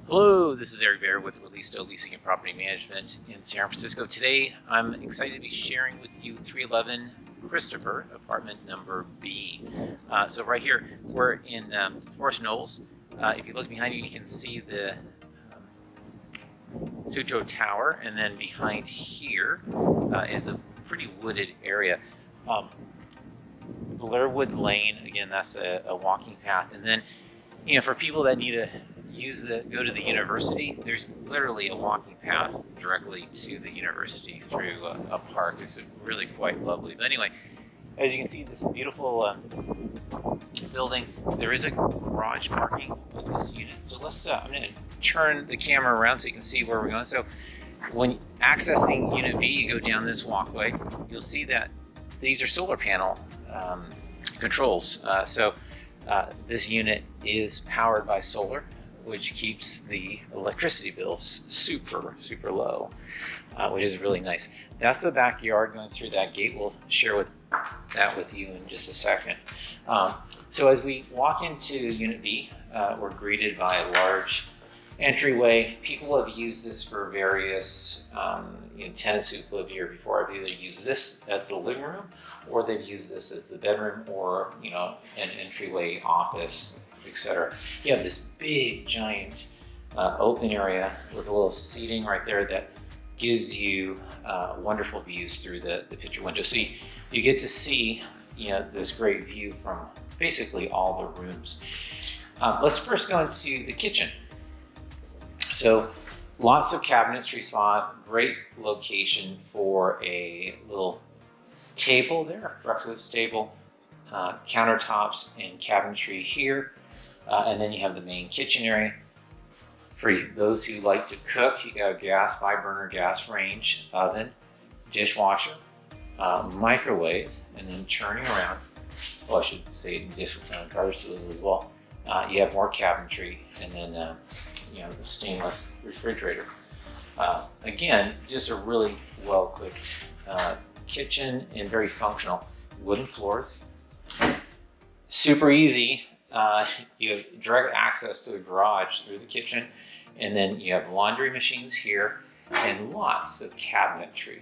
Hello, this is Emeryville with ReLISTO Leasing and Property Management in San Francisco. Today, I'm excited to be sharing with you 311 Christopher, apartment number B. So right here, we're in Forest Knolls. If you look behind you, you can see the Sutro Tower, and then behind here is a pretty wooded area. Blairwood Lane, again, that's a walking path. And then, you know, for people that need to go to the university, there's literally a walking path directly to the university through a park. It's really quite lovely. But anyway, as you can see, this beautiful building, there is a garage parking with this unit. So let's, I'm going to turn the camera around so you can see where we're going. So when accessing Unit B, you go down this walkway, you'll see that these are solar panel controls. This unit is powered by solar, which keeps the electricity bills super low, which is really nice. That's the backyard going through that gate. We'll share that with you in just a second. So as we walk into Unit B, we're greeted by a large entryway. People have used this for various tenants who've lived here before have either used this as the living room, or they've used this as the bedroom, or an entryway office, etc. You have this big giant open area with a little seating right there that gives you wonderful views through the picture window. So you get to see this great view from basically all the rooms. Let's first go into the kitchen. So lots of cabinetry spot, great location for a little table there, breakfast table, countertops and cabinetry here. And then you have the main kitchen area. For those who like to cook, you got a 5-burner gas range, oven, dishwasher, microwave, and then turning around, well, I should say garbage disposal as well. You have more cabinetry, and then the stainless refrigerator. Again, just a really well-equipped kitchen and very functional. Wooden floors, super easy. You have direct access to the garage through the kitchen, and then you have laundry machines here and lots of cabinetry,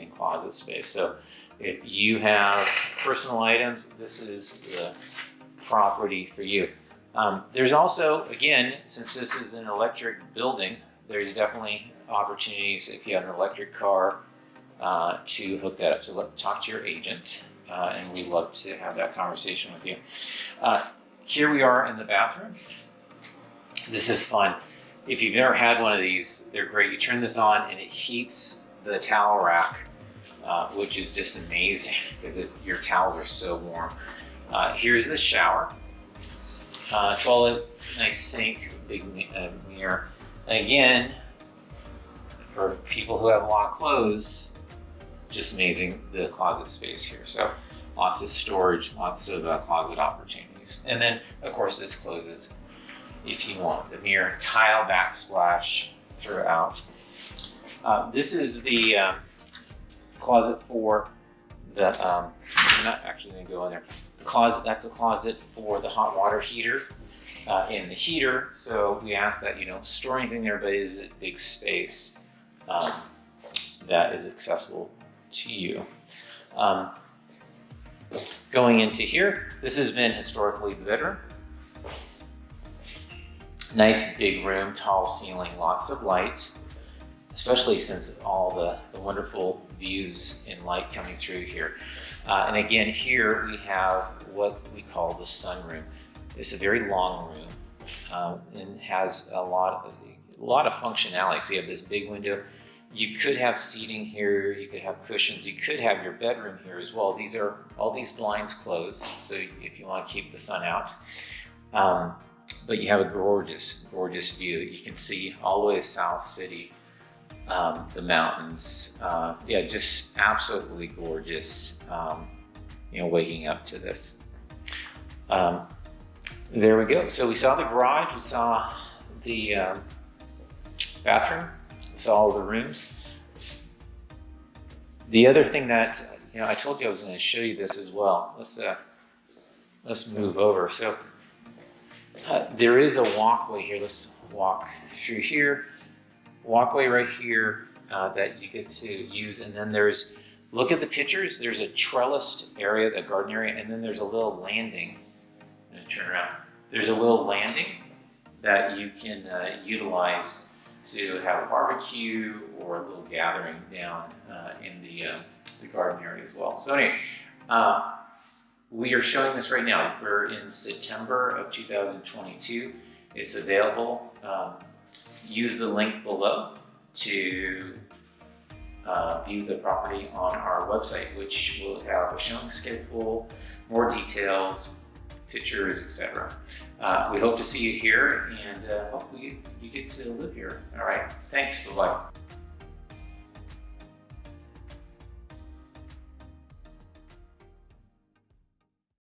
and closet space. So if you have personal items, this is the property for you. There's also, again, since this is an electric building, there's definitely opportunities if you have an electric car to hook that up. So talk to your agent. And we'd love to have that conversation with you. Here we are in the bathroom. This is fun. If you've never had one of these, they're great. You turn this on and it heats the towel rack, which is just amazing because your towels are so warm. Here's the shower. Toilet, nice sink, big mirror. And again, for people who have a lot of clothes, just amazing, the closet space here. So lots of storage, lots of closet opportunities. And then, of course, this closes if you want. The mirror, tile backsplash throughout. This is the closet for the, I'm not actually going to go in there. The closet, that's the closet for the hot water heater and the heater. So we ask that you don't store anything there, but it is a big space that is accessible to you. Going into here, this has been historically the bedroom. Nice big room, tall ceiling, lots of light, especially since all the wonderful views and light coming through here. And again, here we have what we call the sunroom. It's a very long room and has a lot of functionality. So you have this big window. You could have seating here, you could have cushions, you could have your bedroom here as well. All these blinds closed, so if you want to keep the sun out. But you have a gorgeous view. You can see all the way to South City, the mountains. Yeah, just absolutely gorgeous, waking up to this. There we go. So we saw the garage, we saw the bathroom, saw all the rooms. The other thing that I told you I was going to show you this as well. Let's move over. So There is a walkway here. Let's walk through here. Walkway right here that you get to use, and then look at the pictures. There's a trellised area, the garden area, and then there's a little landing. I'm gonna turn around. There's a little landing that you can utilize to have a barbecue or a little gathering down in the garden area as well. So anyway, we are showing this right now. We're in September of 2022. It's available. Use the link below to view the property on our website, which will have a showing schedule, more details, pictures, etc. We hope to see you here, and hopefully you get to live here. All right, thanks. Bye-bye.